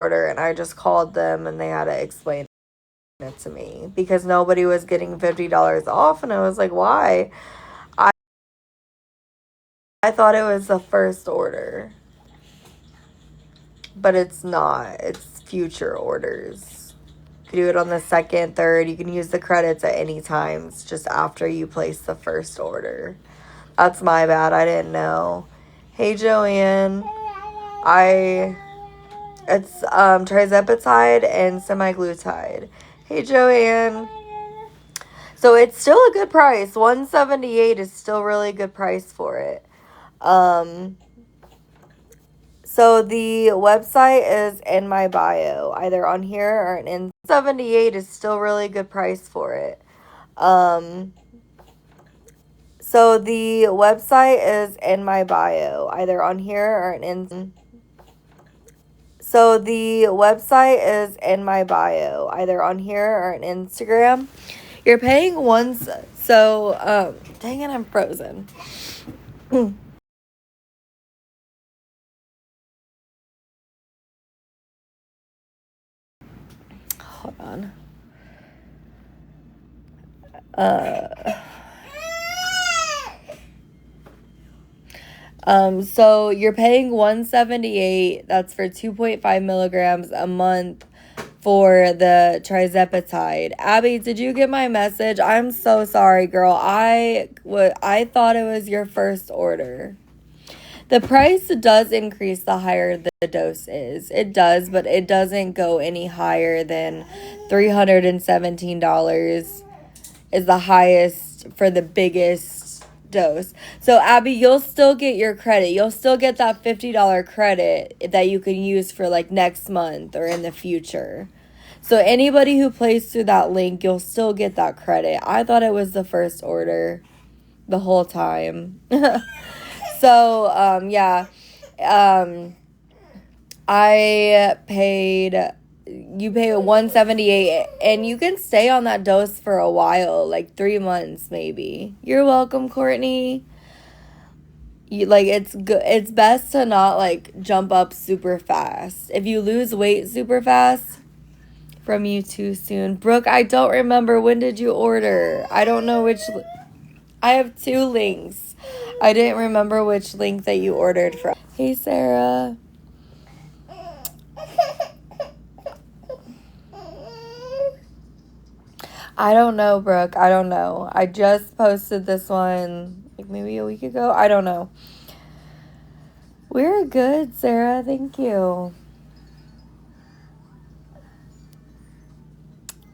order, and I just called them and they had to explain it to me because nobody was getting $50 off, and I was like, why? I thought it was the first order, but it's not. It's future orders. You can do it on the second, third. You can use the credits at any times just after you place the first order. That's my bad. I didn't know. Hey, Joanne. It's trizepatide and semaglutide. Hey, Joanne. So it's still a good price. $178 is still really good price for it. So the website is in my bio, either on here or in 78 is still really good price for it. So the website is in my bio, either on here or in. So the website is in my bio, either on here or on Instagram. You're paying once. So dang it, I'm frozen. Hold on. So you're paying $178. That's for 2.5 milligrams a month for the trizepatide. Abby, did you get my message? I'm so sorry, girl. I thought it was your first order. The price does increase the higher the dose is. It does, but it doesn't go any higher than $317 is the highest for the biggest dose. So, Abby, you'll still get your credit. You'll still get that $50 credit that you can use for like next month or in the future. So, anybody who plays through that link, you'll still get that credit. I thought it was the first order the whole time. So, yeah. I paid, you pay $178 and you can stay on that dose for a while, like 3 months maybe. You're welcome, Courtney. It's best to not like jump up super fast. If you lose weight super fast from you too soon. Brooke, I don't remember, when did you order? I don't know which. I have 2 links. I didn't remember which link that you ordered from. Hey, Sarah. I don't know, Brooke. I don't know. I just posted this one like maybe a week ago. I don't know. We're good, Sarah. Thank you.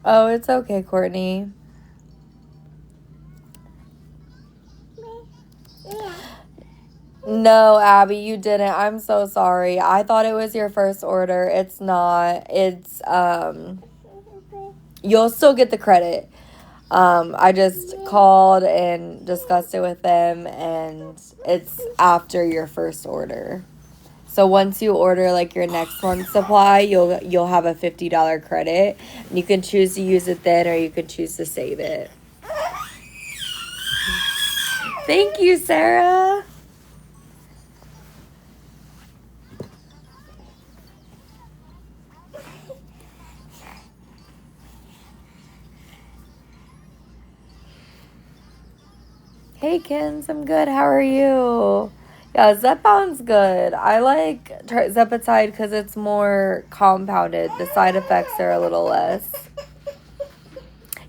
Oh, it's okay, Courtney. No, Abby, you didn't. I'm so sorry. I thought it was your first order. It's not. It's you'll still get the credit. I just called and discussed it with them, and it's after your first order. So once you order like your next month's supply, you'll have a $50 credit, and you can choose to use it then, or you can choose to save it. Thank you, Sarah. Hey, Kins, I'm good. How are you? Yeah, Zepbound's good. I like Zepatide because it's more compounded. The side effects are a little less.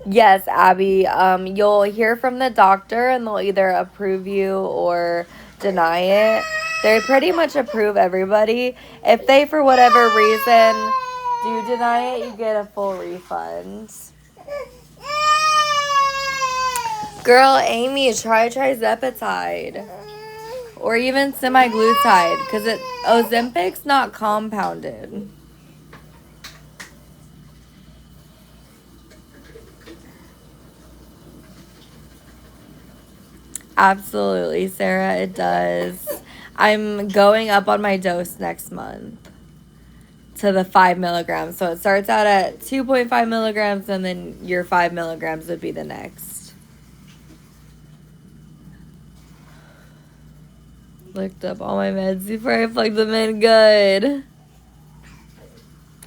Yes, Abby. You'll hear from the doctor, and they'll either approve you or deny it. They pretty much approve everybody. If they, for whatever reason, do deny it, you get a full refund. Girl, Amy, try Zepatide. Or even semaglutide, because Ozempic's not compounded. Absolutely, Sarah, it does. I'm going up on my dose next month to the 5 milligrams. So it starts out at 2.5 milligrams, and then your 5 milligrams would be the next. Looked up all my meds before I plugged them in. Good.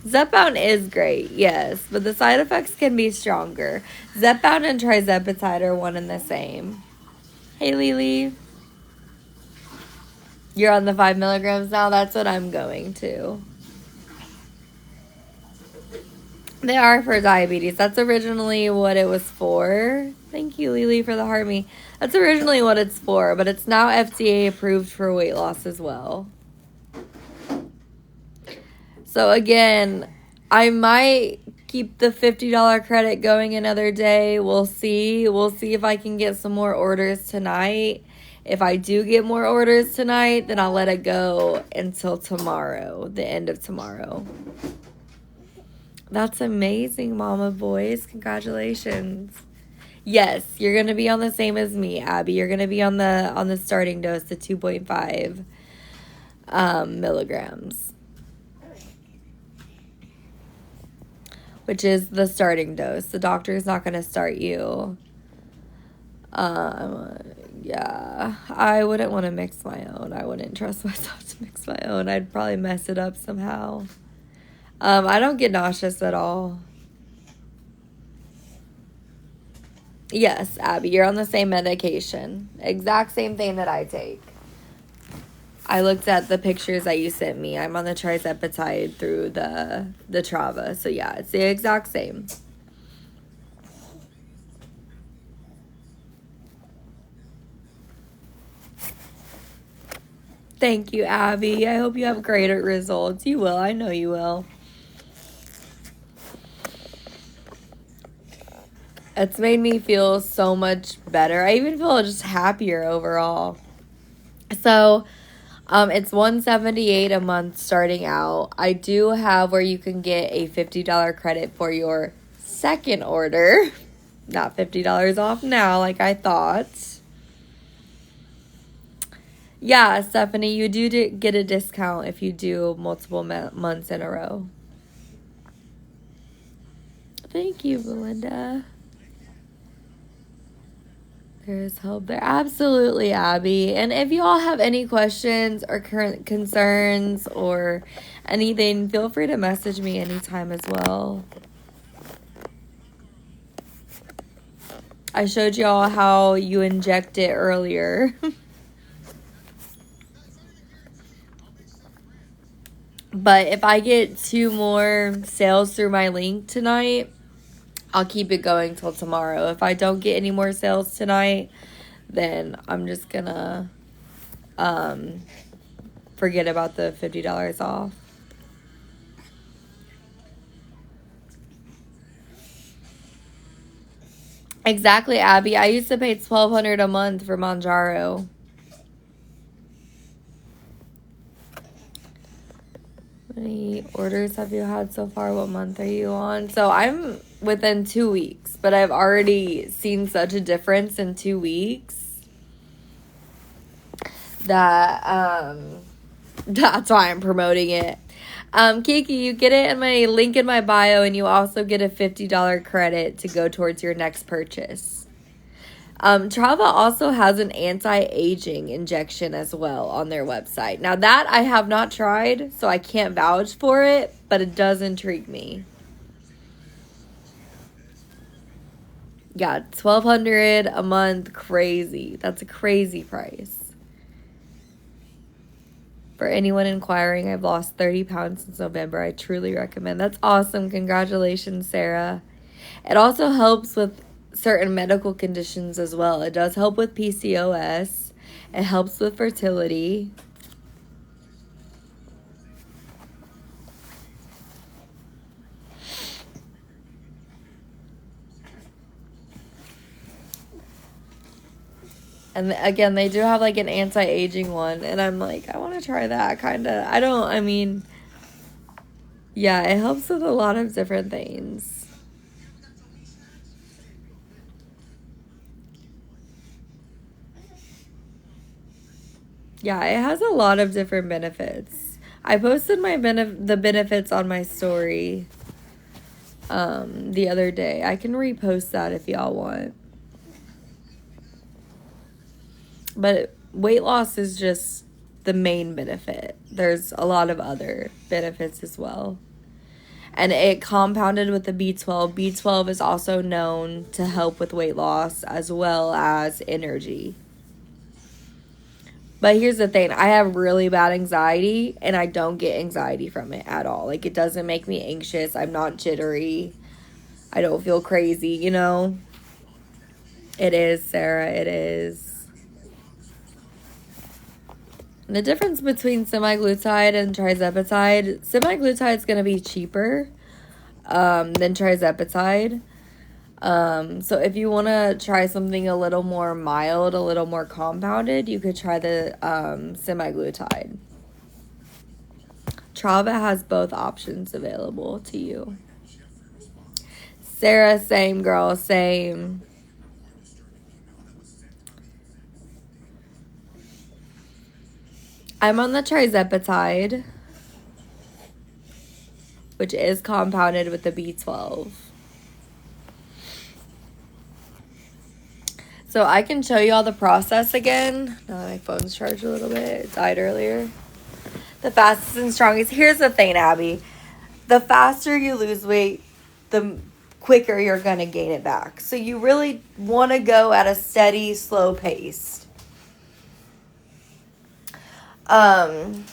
Zepbound is great, yes, but the side effects can be stronger. Zepbound and trizepatide are one and the same. Hey, Lily. You're on the 5 milligrams now? That's what I'm going to. They are for diabetes. That's originally what it was for. Thank you, Lily, for the heart me. That's originally what it's for, but it's now FDA approved for weight loss as well. So again, I might keep the $50 credit going another day. We'll see. We'll see if I can get some more orders tonight. If I do get more orders tonight, then I'll let it go until tomorrow, the end of tomorrow. That's amazing, Mama Boys. Congratulations. Yes, you're going to be on the same as me, Abby. You're going to be on the starting dose, the 2.5 milligrams, which is the starting dose. The doctor is not going to start you. Yeah, I wouldn't want to mix my own. I wouldn't trust myself to mix my own. I'd probably mess it up somehow. I don't get nauseous at all. Yes, Abby, you're on the same medication. Exact same thing that I take. I looked at the pictures that you sent me. I'm on the trizepatide through the Trava. So yeah, it's the exact same. Thank you, Abby. I hope you have great results. You will. I know you will. It's made me feel so much better. I even feel just happier overall. So, it's $178 a month starting out. I do have where you can get a $50 credit for your second order. Not $50 off now, like I thought. Yeah, Stephanie, you do get a discount if you do multiple months in a row. Thank you, Belinda. There's hope there. Absolutely, Abby. And if you all have any questions or current concerns or anything, feel free to message me anytime as well. I showed you all how you inject it earlier. But if I get 2 more sales through my link tonight, I'll keep it going till tomorrow. If I don't get any more sales tonight, then I'm just gonna forget about the $50 off. Exactly, Abby. I used to pay $1,200 a month for Manjaro. How many orders have you had so far? What month are you on? So I'm within 2 weeks, but I've already seen such a difference in 2 weeks that that's why I'm promoting it. Kiki, you get it in my link in my bio, and you also get a $50 credit to go towards your next purchase. Trava also has an anti-aging injection as well on their website. Now that I have not tried, so I can't vouch for it, but it does intrigue me. Yeah, $1,200 a month, crazy. That's a crazy price. For anyone inquiring, I've lost 30 pounds since November. I truly recommend. That's awesome. Congratulations, Sarah. It also helps with certain medical conditions as well. It does help with PCOS. It helps with fertility. And again, they do have like an anti-aging one. And I'm like, I want to try that kind of. Yeah, it helps with a lot of different things. Yeah, it has a lot of different benefits. I posted the benefits on my story the other day. I can repost that if y'all want. But weight loss is just the main benefit. There's a lot of other benefits as well. and it compounded with the B12. B12 is also known to help with weight loss as well as energy. But here's the thing, I have really bad anxiety, and I don't get anxiety from it at all. Like, it doesn't make me anxious. I'm not jittery. I don't feel crazy, you know? It is, Sarah, it is. And the difference between semaglutide and trizepatide, semaglutide is going to be cheaper than trizepatide. So if you want to try something a little more mild, a little more compounded, you could try the semaglutide. Trava has both options available to you. Sarah, same girl, same. I'm on the trizepatide, which is compounded with the B12. So I can show you all the process again. Now my phone's charged a little bit. It died earlier. The fastest and strongest. Here's the thing, Abby. The faster you lose weight, the quicker you're going to gain it back. So you really want to go at a steady, slow pace. And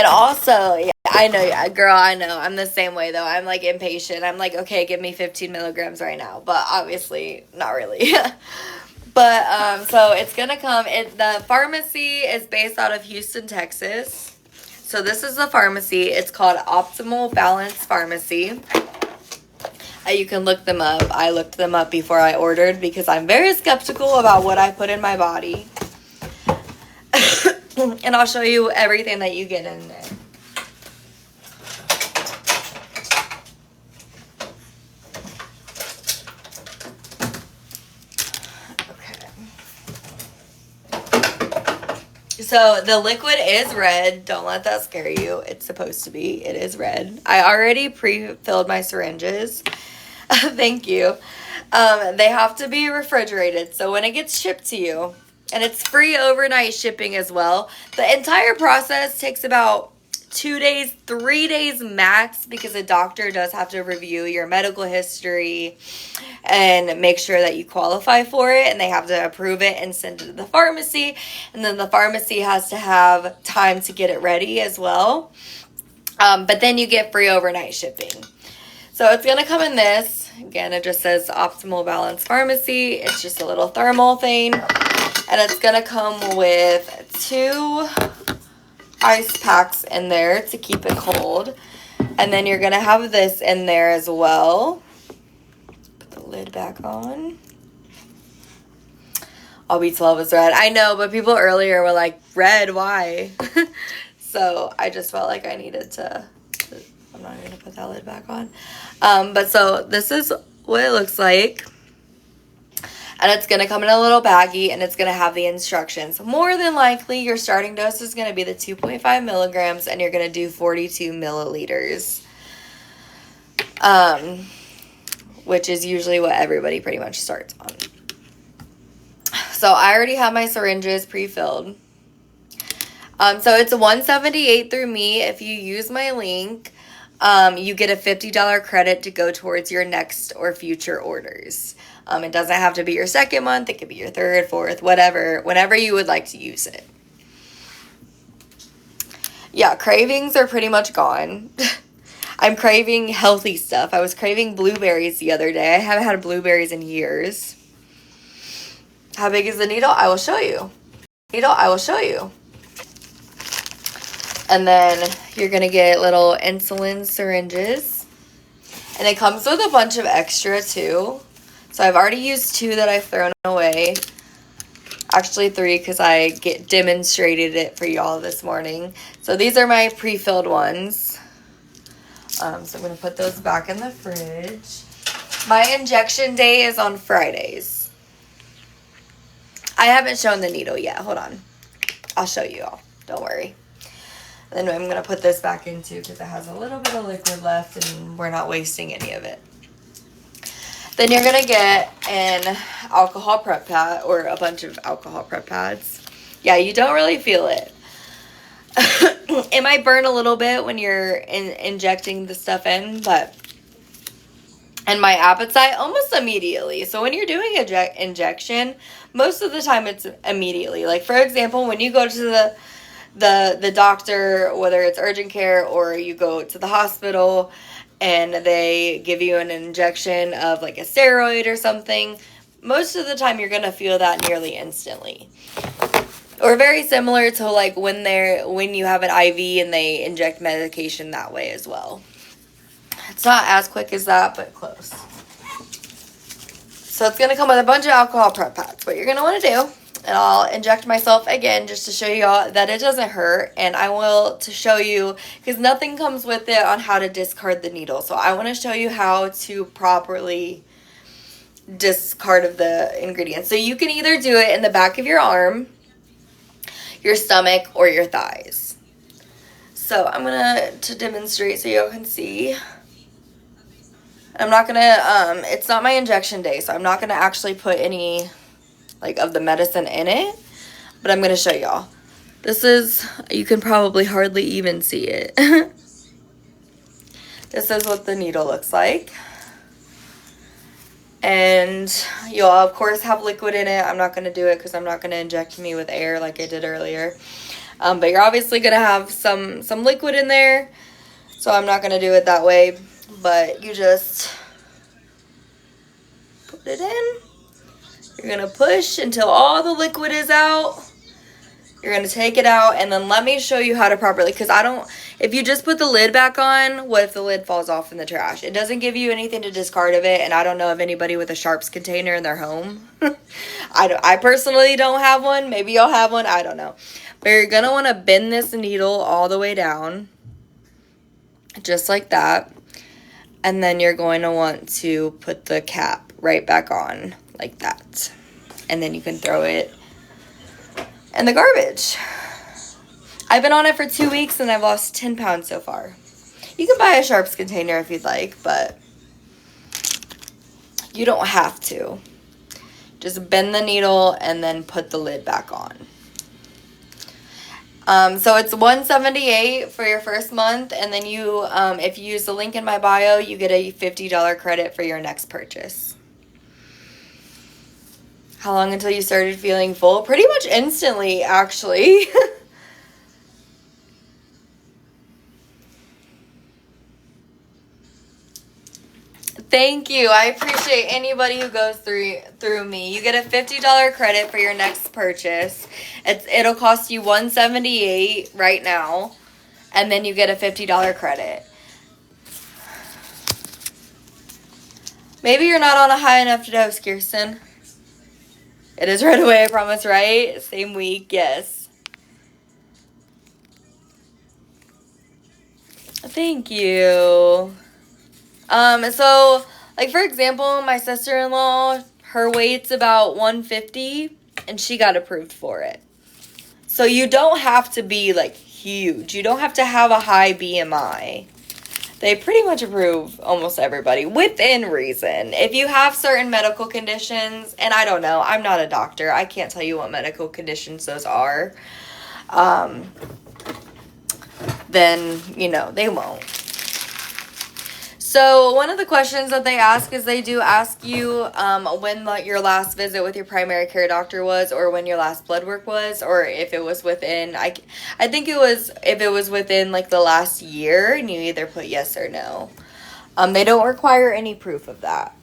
also, yeah, I know, girl, I know. I'm the same way, though. I'm, like, impatient. I'm like, okay, give me 15 milligrams right now. But obviously, not really. But, so it's going to come. The pharmacy is based out of Houston, Texas. So this is the pharmacy. It's called Optimal Balance Pharmacy. You can look them up. I looked them up before I ordered because I'm very skeptical about what I put in my body. And I'll show you everything that you get in there. So the liquid is red. Don't let that scare you. It's supposed to be. It is red. I already pre-filled my syringes. Thank you. They have to be refrigerated. So when it gets shipped to you, and it's free overnight shipping as well. The entire process takes about 2 days, 3 days max, because a doctor does have to review your medical history and make sure that you qualify for it, and they have to approve it and send it to the pharmacy, and then the pharmacy has to have time to get it ready as well. But then you get free overnight shipping. So it's going to come in this. Again, it just says Optimal Balance Pharmacy. It's just a little thermal thing. And it's going to come with 2 ice packs in there to keep it cold. And then you're going to have this in there as well. Put the lid back on. All B12 is red. I know, but people earlier were like, red, why? So I just felt like I needed to. I'm not going to put that lid back on. But so this is what it looks like. And it's going to come in a little baggie, and it's going to have the instructions. More than likely, your starting dose is going to be the 2.5 milligrams, and you're going to do 42 milliliters. Which is usually what everybody pretty much starts on. So I already have my syringes pre-filled. So it's $178 through me. If you use my link, you get a $50 credit to go towards your next or future orders. It doesn't have to be your second month. It could be your third, fourth, whatever, whenever you would like to use it. Yeah, cravings are pretty much gone. I'm craving healthy stuff. I was craving blueberries the other day. I haven't had blueberries in years. How big is the needle? I will show you. I will show you. And then you're going to get little insulin syringes. And it comes with a bunch of extra too. So I've already used 2 that I've thrown away. Actually 3, because I demonstrated it for y'all this morning. So these are my pre-filled ones. So I'm going to put those back in the fridge. My injection day is on Fridays. I haven't shown the needle yet. Hold on. I'll show you all. Don't worry. Then I'm going to put this back in too, because it has a little bit of liquid left and we're not wasting any of it. Then you're going to get an alcohol prep pad, or a bunch of alcohol prep pads. Yeah, you don't really feel it. It might burn a little bit when you're injecting the stuff in, but and my appetite almost immediately. So when you're doing injection, most of the time it's immediately. Like for example, when you go to the doctor, whether it's urgent care or you go to the hospital and they give you an injection of like a steroid or something, most of the time you're going to feel that nearly instantly. Or very similar to like when you have an IV and they inject medication that way as well. It's not as quick as that, but close. So it's going to come with a bunch of alcohol prep pads. What you're going to want to do, and I'll inject myself again just to show you all that it doesn't hurt. And I will to show you, because nothing comes with it on how to discard the needle. So I want to show you how to properly discard of the ingredients. So you can either do it in the back of your arm, your stomach, or your thighs. So I'm going to demonstrate so you can see. I'm not going to, it's not my injection day, so I'm not going to actually put any, like, of the medicine in it, but I'm going to show y'all. This is, you can probably hardly even see it. This is what the needle looks like. And you'll, of course, have liquid in it. I'm not going to do it because I'm not going to inject me with air like I did earlier. But you're obviously going to have some liquid in there, so I'm not going to do it that way. But you just put it in. You're going to push until all the liquid is out. You're going to take it out, and then let me show you how to properly, because if you just put the lid back on, what if the lid falls off in the trash? It doesn't give you anything to discard of it, and I don't know of anybody with a sharps container in their home. I personally don't have one. Maybe you'll have one. I don't know. But you're going to want to bend this needle all the way down, just like that. And then you're going to want to put the cap right back on like that. And then you can throw it in the garbage. I've been on it for 2 weeks and I've lost 10 pounds so far. You can buy a sharps container if you'd like, but you don't have to. Just bend the needle and then put the lid back on. So it's $178 for your first month, and then you, if you use the link in my bio, you get a $50 credit for your next purchase. How long until you started feeling full? Pretty much instantly, actually. Thank you. I appreciate anybody who goes through me. You get a $50 credit for your next purchase. It'll cost you $178 right now, and then you get a $50 credit. Maybe you're not on a high enough dose, Kirsten. It is right away, I promise, right? Same week, yes. Thank you. So, like, for example, my sister-in-law, her weight's about 150, and she got approved for it. So you don't have to be, like, huge. You don't have to have a high BMI. They pretty much approve almost everybody within reason. If you have certain medical conditions, and I don't know, I'm not a doctor. I can't tell you what medical conditions those are. Then, they won't. So one of the questions that they ask is they do ask you when your last visit with your primary care doctor was, or when your last blood work was, or if it was within, I think it was, if it was within like the last year, and you either put yes or no. They don't require any proof of that.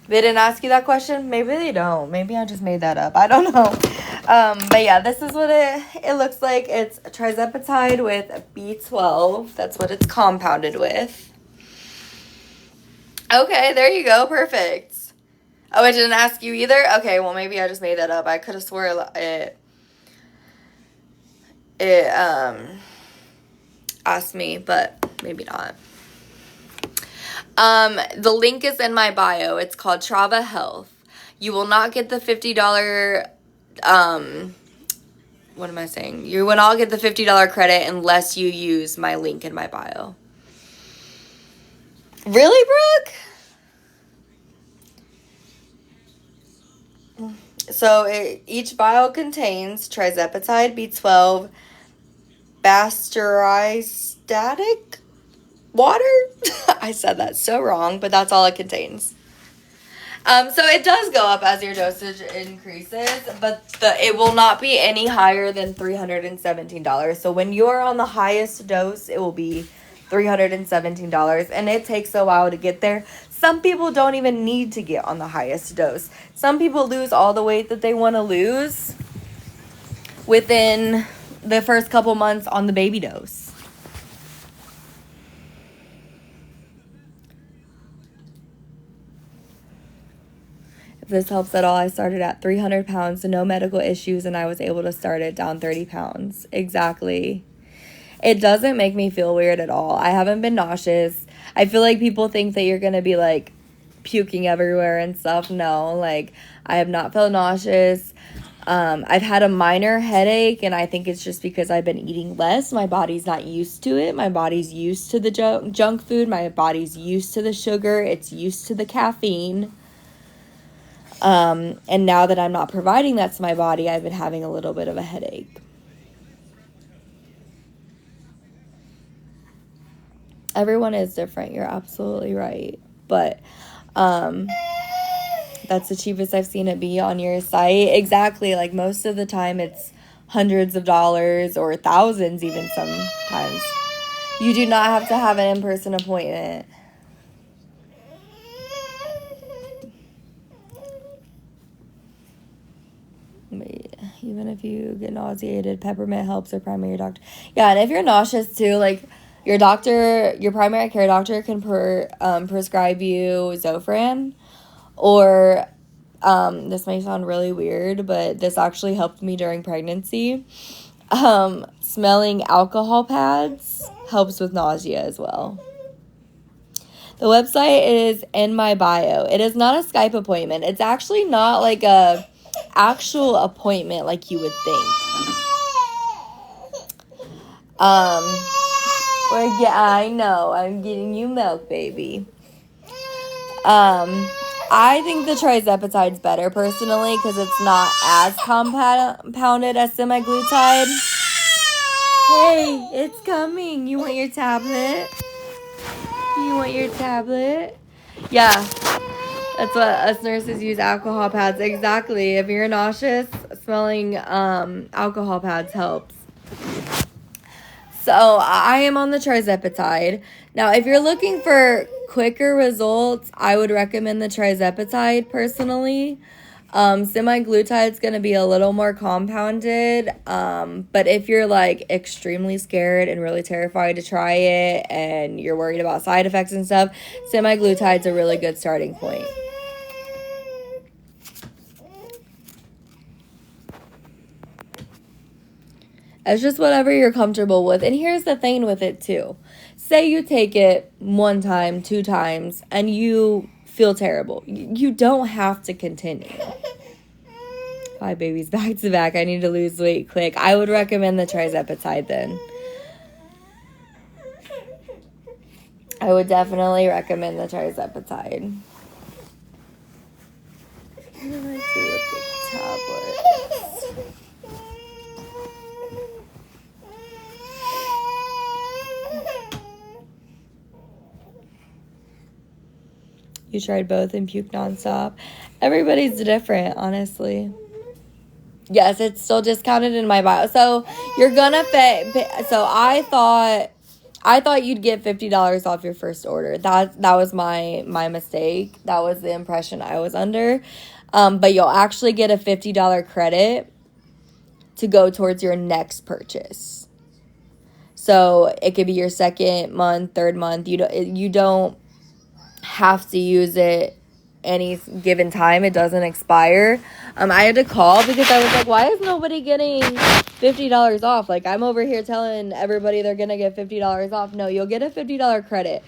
They didn't ask you that question? Maybe they don't. Maybe I just made that up. I don't know. But yeah, this is what it looks like. It's trizepatide with B12. That's what it's compounded with. Okay, there you go. Perfect. Oh, it didn't ask you either? Okay, well, maybe I just made that up. I could have swore it asked me, but maybe not. The link is in my bio. It's called Trava Health. You will not get the $50, what am I saying? You will not get the $50 credit unless you use my link in my bio. Really, Brooke? So each vial contains trizepatide, B12, basturistatic water. I said that so wrong, but that's all it contains. So it does go up as your dosage increases, but it will not be any higher than $317. So when you're on the highest dose, it will be $317, and it takes a while to get there. Some people don't even need to get on the highest dose. Some people lose all the weight that they want to lose within the first couple months on the baby dose. If this helps at all, I started at 300 pounds, so no medical issues, and I was able to start it down 30 pounds. Exactly. It doesn't make me feel weird at all. I haven't been nauseous. I feel like people think that you're going to be, like, puking everywhere and stuff. No, like, I have not felt nauseous. I've had a minor headache, and I think it's just because I've been eating less. My body's not used to it. My body's used to the junk food. My body's used to the sugar. It's used to the caffeine. And now that I'm not providing that to my body, I've been having a little bit of a headache. Everyone is different. You're absolutely right. But, that's the cheapest I've seen it be on your site. Exactly. Like, most of the time it's hundreds of dollars or thousands even sometimes. You do not have to have an in-person appointment. Even if you get nauseated, peppermint helps your primary doctor. Yeah, and if you're nauseous too, like, your primary care doctor can prescribe you Zofran. Or, this may sound really weird, but this actually helped me during pregnancy. Smelling alcohol pads helps with nausea as well. The website is in my bio. It is not a Skype appointment. It's actually not like a actual appointment like you would think. Well, yeah, I know. I'm getting you milk, baby. I think the trizepatide's better personally because it's not as compounded as semaglutide. Hey, it's coming. You want your tablet? You want your tablet? Yeah, that's what us nurses use, alcohol pads. Exactly. If you're nauseous, smelling alcohol pads helps. So I am on the trizepatide. Now, if you're looking for quicker results, I would recommend the trizepatide personally. Semaglutide's going to be a little more compounded. But if you're like extremely scared and really terrified to try it and you're worried about side effects and stuff, semaglutide's a really good starting point. It's just whatever you're comfortable with. And here's the thing with it too. Say you take it 1 time, 2 times, and you feel terrible. You don't have to continue. 5 babies back to back. I need to lose weight quick. I would recommend the trizepatide then. I would definitely recommend the trizepatide. What do I do with the tablet? You tried both and puked nonstop. Everybody's different, honestly. Yes, it's still discounted in my bio. So you're gonna so I thought you'd get $50 off your first order. That was my mistake. That was the impression I was under. But you'll actually get a $50 credit to go towards your next purchase. So it could be your 2nd month, 3rd month. You don't have to use it any given time. It doesn't expire. I had to call because I was like, why is nobody getting $50 off? Like, I'm over here telling everybody they're gonna get $50 off. No, you'll get a $50 credit.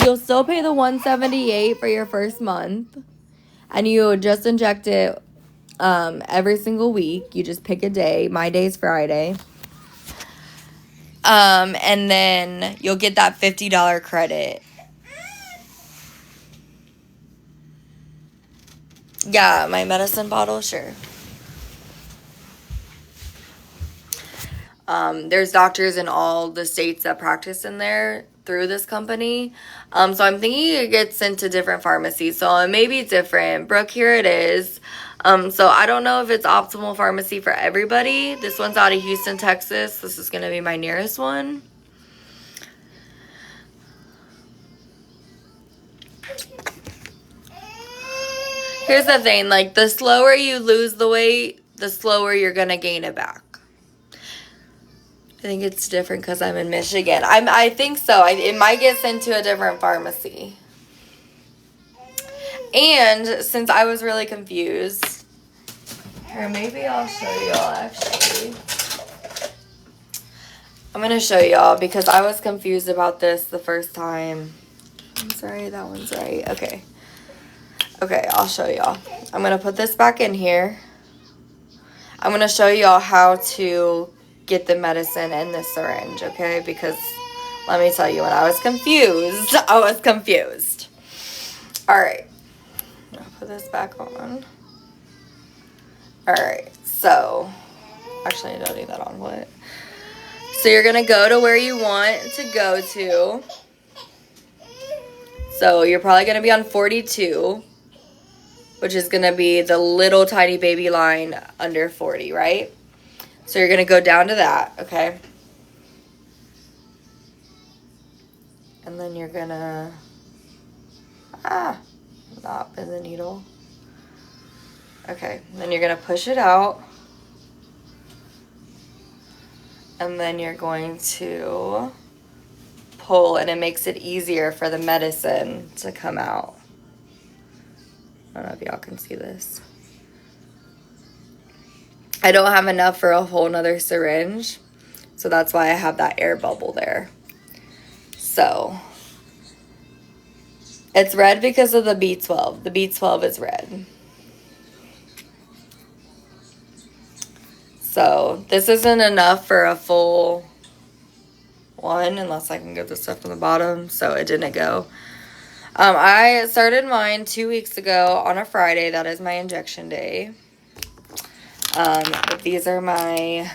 You'll still pay the $178 for your first month, and you just inject it every single week. You just pick a day. My day's Friday. And then you'll get that $50 credit. Yeah, my medicine bottle, sure. There's doctors in all the states that practice in there through this company. So I'm thinking it gets sent to different pharmacies. So it may be different. Brooke, here it is. So I don't know if it's optimal pharmacy for everybody. This one's out of Houston, Texas. This is going to be my nearest one. Here's the thing, like, the slower you lose the weight, the slower you're going to gain it back. I think it's different because I'm in Michigan. I think so. It might get sent to a different pharmacy. And since I was really confused, here, maybe I'll show y'all actually. I'm going to show y'all because I was confused about this the first time. One's right, that one's right. Okay. Okay, I'll show y'all. I'm going to put this back in here. I'm going to show y'all how to get the medicine in this syringe, okay? Because let me tell you, when I was confused, I was confused. All right. I'll put this back on. All right. So, actually, I don't need that on. What? So, you're going to go to where you want to go to. So, you're probably going to be on 42, which is going to be the little tiny baby line under 40, right? So you're going to go down to that, okay? And then you're going to, not bend the needle. Okay, then you're going to push it out. And then you're going to pull, and it makes it easier for the medicine to come out. I don't know if y'all can see this. I don't have enough for a whole nother syringe, so that's why I have that air bubble there. So, it's red because of the B12. The B12 is red. So, this isn't enough for a full one, unless I can get the stuff from the bottom, so it didn't go. I started mine 2 weeks ago on a Friday. That is my injection day. But these are my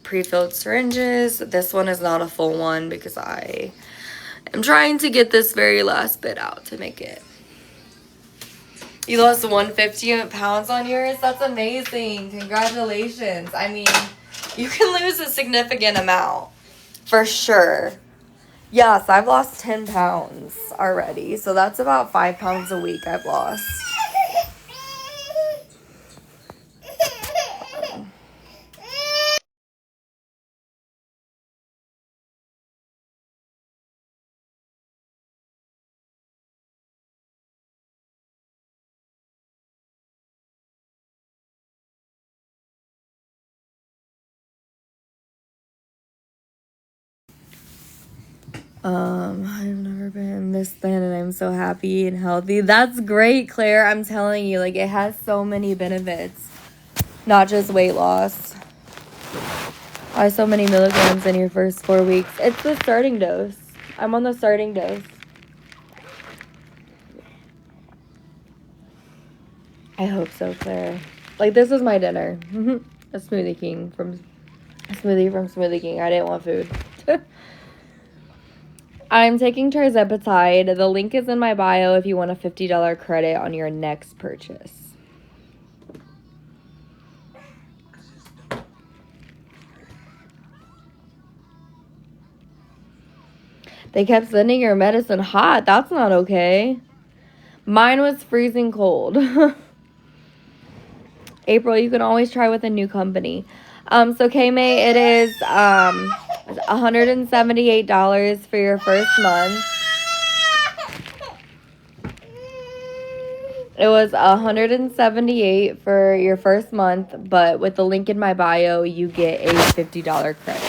pre-filled syringes. This one is not a full one because I am trying to get this very last bit out to make it. You lost 150 pounds on yours? That's amazing. Congratulations. I mean, you can lose a significant amount for sure. Yes, I've lost 10 pounds already. So that's about 5 pounds a week I've lost. I've never been this thin and I'm so happy and healthy. That's great, Claire. I'm telling you, like, it has so many benefits. Not just weight loss. Why so many milligrams in your first 4 weeks? It's the starting dose. I'm on the starting dose. I hope so, Claire. Like, this is my dinner. A smoothie from Smoothie King. I didn't want food. I'm taking tirzepatide. The link is in my bio if you want a $50 credit on your next purchase. They kept sending your medicine hot. That's not okay. Mine was freezing cold. April, you can always try with a new company. So K-May, it is $178 for your first month. It was $178 for your first month, but with the link in my bio, you get a $50 credit.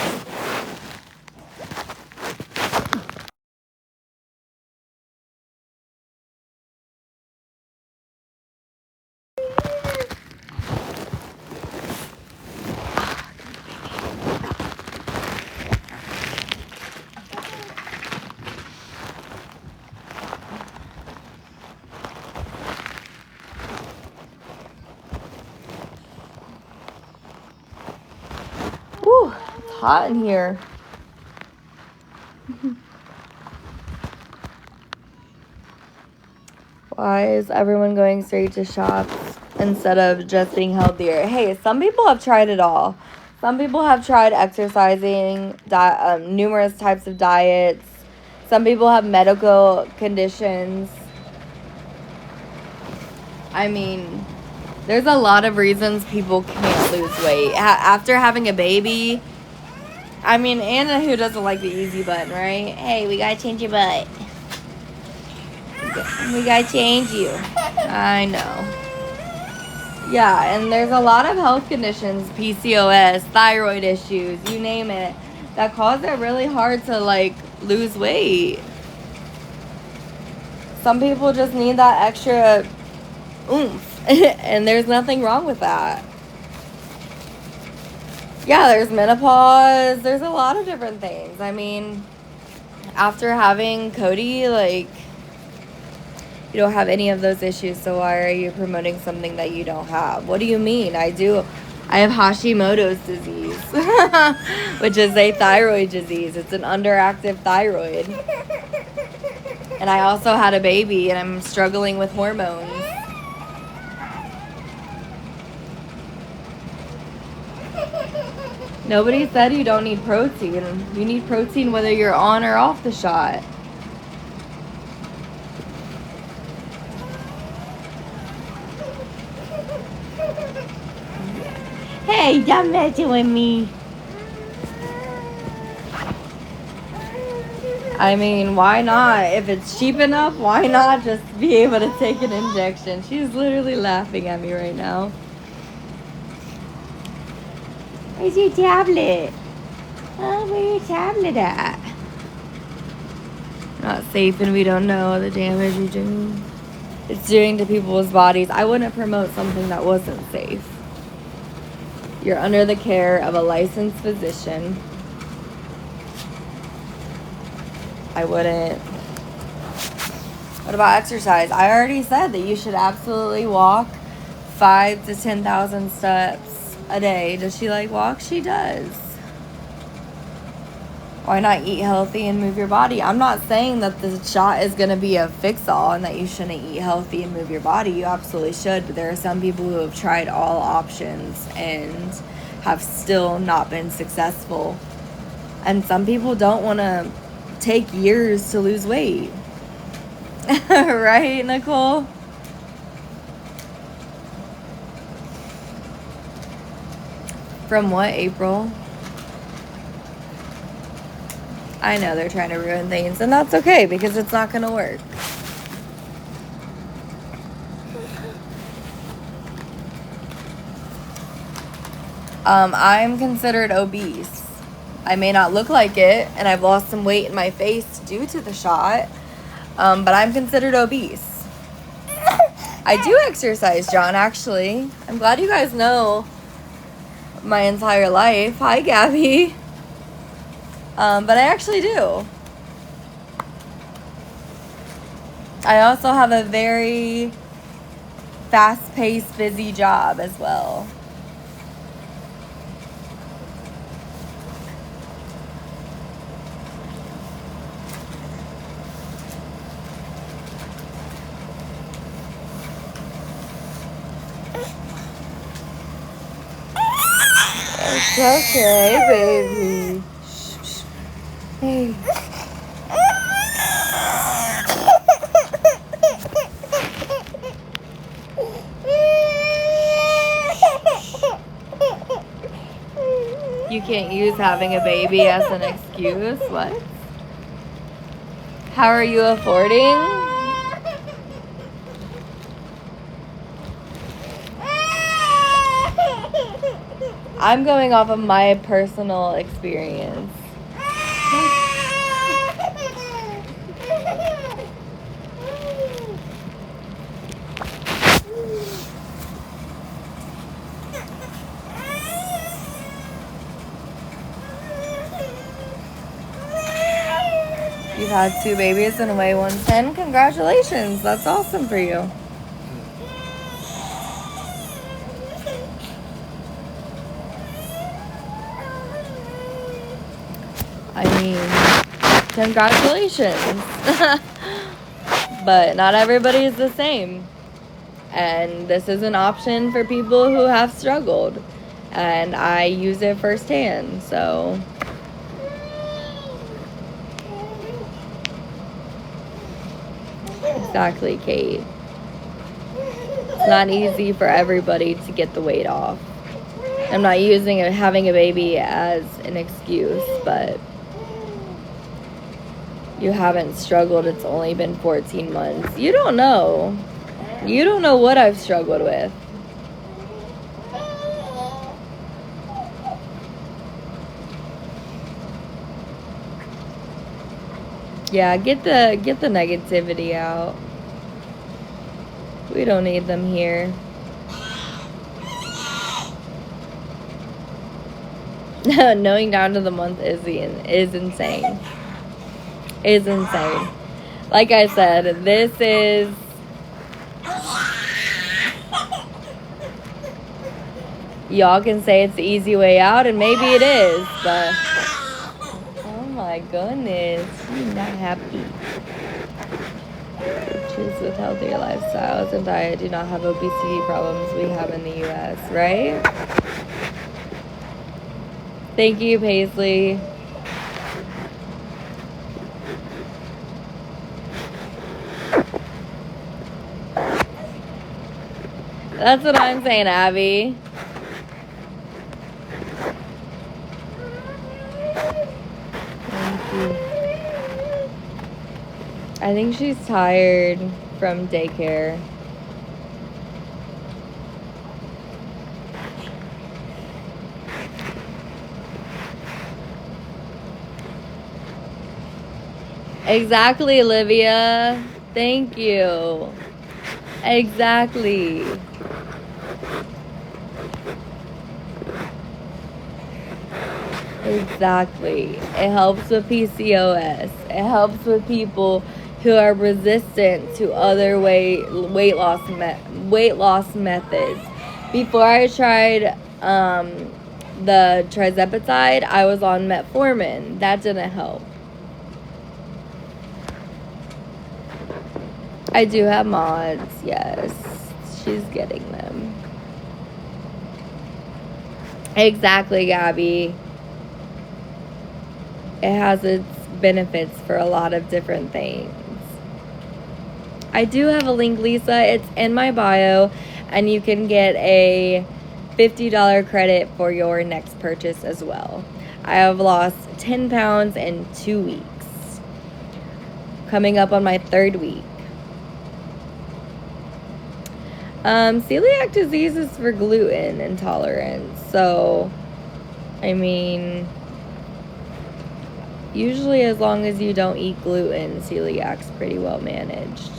hot in here. Why is everyone going straight to shops instead of just being healthier? Hey, some people have tried it all. Some people have tried exercising, numerous types of diets. Some people have medical conditions. I mean, there's a lot of reasons people can't lose weight. After having a baby, I mean, Anna, who doesn't like the easy button, right? Hey, we gotta change your butt. We gotta change you. I know. Yeah, and there's a lot of health conditions, PCOS, thyroid issues, you name it, that cause it really hard to, like, lose weight. Some people just need that extra oomph, and there's nothing wrong with that. Yeah, there's menopause, there's a lot of different things. I mean, after having Cody, like, you don't have any of those issues, so why are you promoting something that you don't have? What do you mean? I have Hashimoto's disease, which is a thyroid disease. It's an underactive thyroid. And I also had a baby, and I'm struggling with hormones. Nobody said you don't need protein. You need protein whether you're on or off the shot. Hey, don't mess with me. I mean, why not? If it's cheap enough, why not just be able to take an injection? She's literally laughing at me right now. Where's your tablet? Oh, where's your tablet at? Not safe, and we don't know the damage it's doing to people's bodies. I wouldn't promote something that wasn't safe. You're under the care of a licensed physician. I wouldn't. What about exercise? I already said that you should absolutely walk 5,000 to 10,000 steps a day. Does she like walk? She does. Why not eat healthy and move your body? I'm not saying that the shot is going to be a fix-all and that you shouldn't eat healthy and move your body. You absolutely should. But there are some people who have tried all options and have still not been successful. And some people don't want to take years to lose weight. Right, Nicole? From what, April? I know they're trying to ruin things, and that's okay because it's not going to work. I'm considered obese. I may not look like it, and I've lost some weight in my face due to the shot, but I'm considered obese. I do exercise, John, actually. I'm glad you guys know my entire life. Hi, Gabby. But I actually do. I also have a very fast-paced, busy job as well. It's okay, baby. Shh. Hey. You can't use having a baby as an excuse? What? How are you affording? I'm going off of my personal experience. You've had 2 babies and weigh 110. Congratulations. That's awesome for you. congratulations. But not everybody is the same. And this is an option for people who have struggled. And I use it firsthand, so. Exactly, Kate. It's not easy for everybody to get the weight off. I'm not using having a baby as an excuse, but you haven't struggled. It's only been 14 months. You don't know. You don't know what I've struggled with. Yeah, get the negativity out. We don't need them here. Knowing down to the month is insane. Is insane. Like I said, this is y'all can say it's the easy way out, and maybe it is, but oh my goodness, she's not happy. Choose with healthier lifestyles and diet do not have obesity problems we have in the US, right? Thank you, Paisley. That's what I'm saying, Abby. Thank you. I think she's tired from daycare. Exactly, Olivia. Thank you. Exactly. Exactly. It helps with PCOS. It helps with people who are resistant to other weight loss methods. Before I tried the trizepatide, I was on metformin. That didn't help. I do have mods, yes. She's getting them. Exactly, Gabby. It has its benefits for a lot of different things. I do have a link, Lisa. It's in my bio, and you can get a $50 credit for your next purchase as well. I have lost 10 pounds in 2 weeks. Coming up on my 3rd week. Celiac disease is for gluten intolerance. So, I mean, usually as long as you don't eat gluten, celiac's pretty well managed.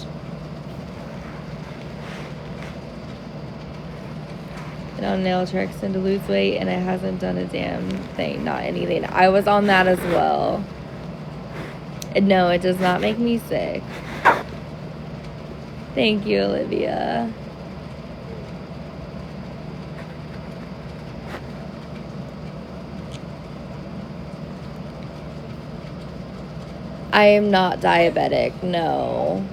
And on naltrexone to lose weight, and it hasn't done a damn thing, not anything. I was on that as well. And no, it does not make me sick. Thank you, Olivia. I am not diabetic, no.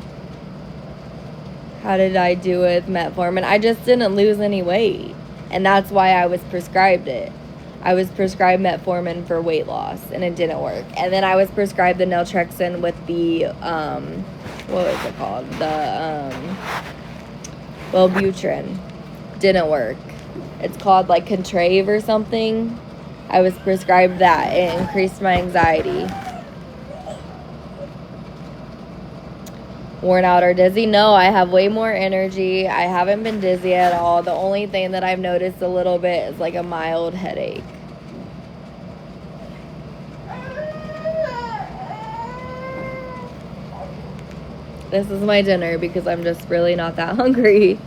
How did I do with metformin? I just didn't lose any weight. And that's why I was prescribed it. I was prescribed metformin for weight loss, and it didn't work. And then I was prescribed the naltrexone with the, what was it called? The, Wellbutrin. Didn't work. It's called, like, Contrave or something. I was prescribed that. It increased my anxiety. Worn out or dizzy? No, I have way more energy. I haven't been dizzy at all. The only thing that I've noticed a little bit is like a mild headache. This is my dinner because I'm just really not that hungry.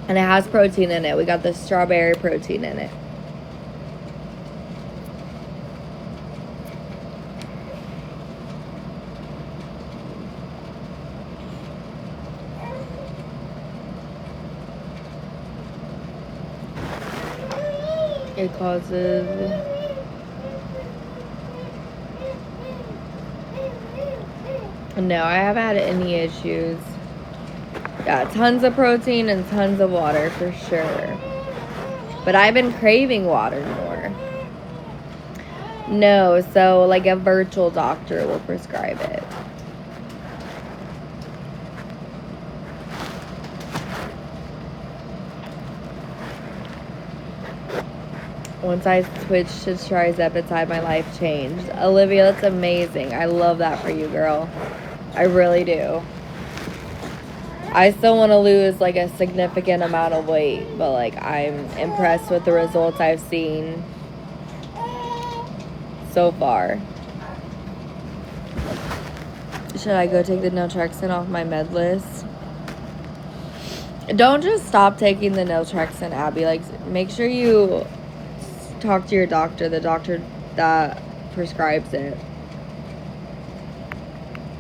And it has protein in it. We got the strawberry protein in it. It causes... No, I haven't had any issues. Yeah, tons of protein and tons of water for sure. But I've been craving water more. No, so like a virtual doctor will prescribe it. Once I switched to Trizepatide, my life changed. Olivia, that's amazing. I love that for you, girl. I really do. I still want to lose like a significant amount of weight, but like I'm impressed with the results I've seen so far. Should I go take the naltrexone off my med list? Don't just stop taking the naltrexone, Abby. Like, make sure you talk to your doctor, the doctor that prescribes it.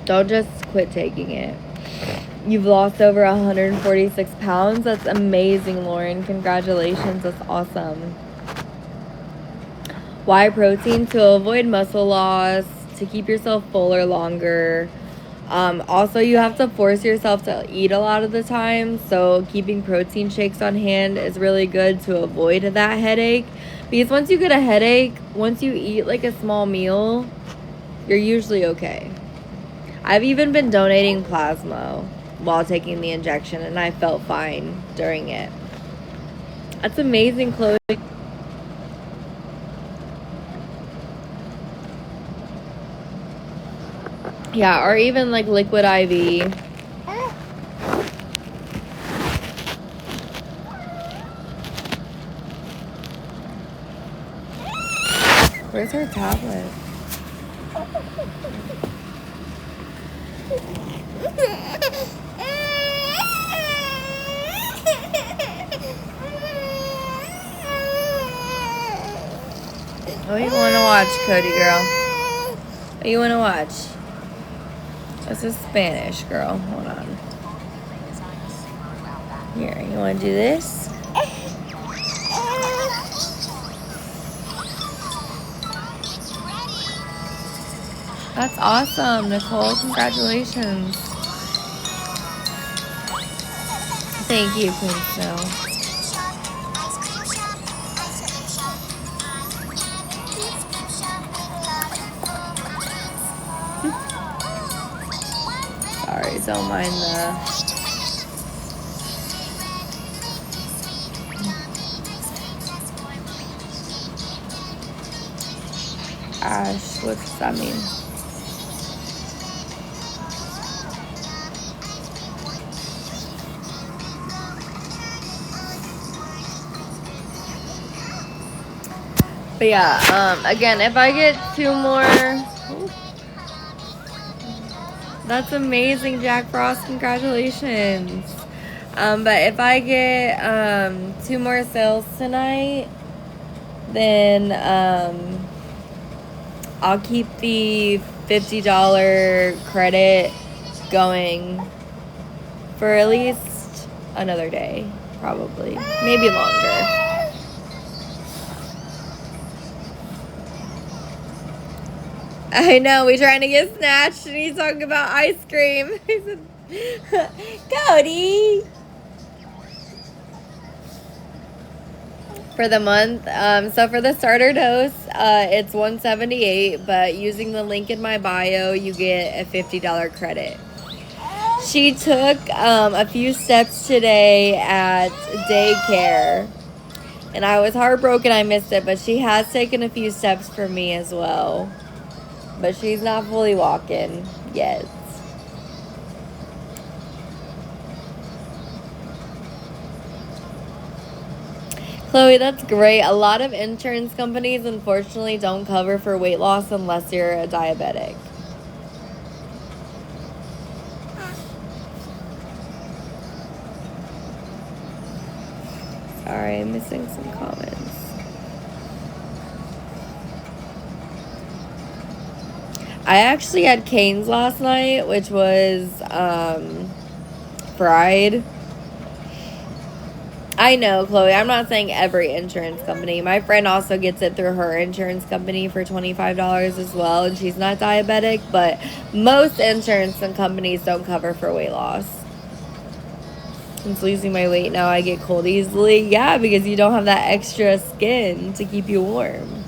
Don't just quit taking it. You've lost over 146 pounds. That's amazing, Lauren. Congratulations. That's awesome. Why protein? To avoid muscle loss, to keep yourself fuller longer. Also, you have to force yourself to eat a lot of the time. So keeping protein shakes on hand is really good to avoid that headache. Because once you get a headache, once you eat like a small meal, you're usually okay. I've even been donating plasma while taking the injection, and I felt fine during it. That's amazing, Chloe. Yeah, or even like liquid IV. Where's her tablet? What do you want to watch, Cody girl? What do you want to watch? This is Spanish, girl. Hold on. Here, you want to do this? That's awesome, Nicole. Congratulations. Thank you, Queen Snow. Sorry, don't mind the... Ash, what does that mean? But yeah, again, if I get 2 more... That's amazing, Jack Frost. Congratulations. But if I get 2 more sales tonight, then I'll keep the $50 credit going for at least another day, probably. Maybe longer. I know, we're trying to get snatched and he's talking about ice cream. He said, Cody. For the month, so for the starter dose, it's $178, but using the link in my bio, you get a $50 credit. She took a few steps today at daycare, and I was heartbroken I missed it, but she has taken a few steps for me as well. But she's not fully walking yet. Chloe, that's great. A lot of insurance companies, unfortunately, don't cover for weight loss unless you're a diabetic. Sorry, I'm missing some comments. I actually had Cane's last night, which was fried. I know, Chloe. I'm not saying every insurance company. My friend also gets it through her insurance company for $25 as well, and she's not diabetic, but most insurance and companies don't cover for weight loss. Since losing my weight now, I get cold easily. Yeah, because you don't have that extra skin to keep you warm.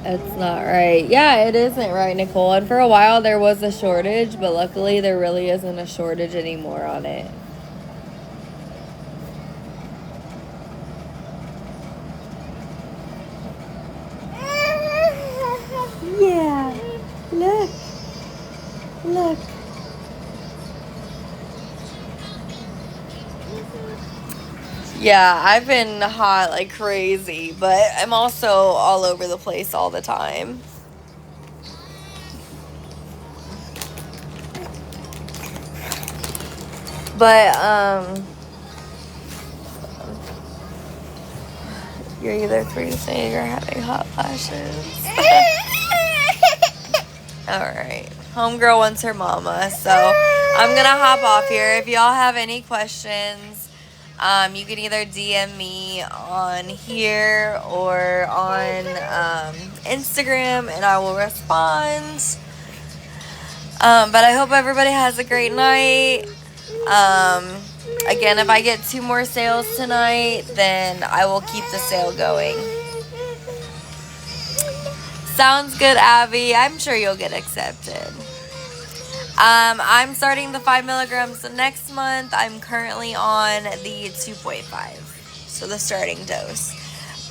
It's not right. Yeah, it isn't right, Nicole. And for a while there was a shortage, but luckily there really isn't a shortage anymore on it. Yeah. Look. Look. Yeah, I've been hot like crazy, but I'm also all over the place all the time. But, you're either freezing or having hot flashes. Alright. Homegirl wants her mama, so I'm gonna hop off here. If y'all have any questions, you can either DM me on here or on Instagram, and I will respond. But I hope everybody has a great night. Again, if I get 2 more sales tonight, then I will keep the sale going. Sounds good, Abby. I'm sure you'll get accepted. I'm starting the 5 milligrams next month. I'm currently on the 2.5, so the starting dose.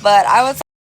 But I would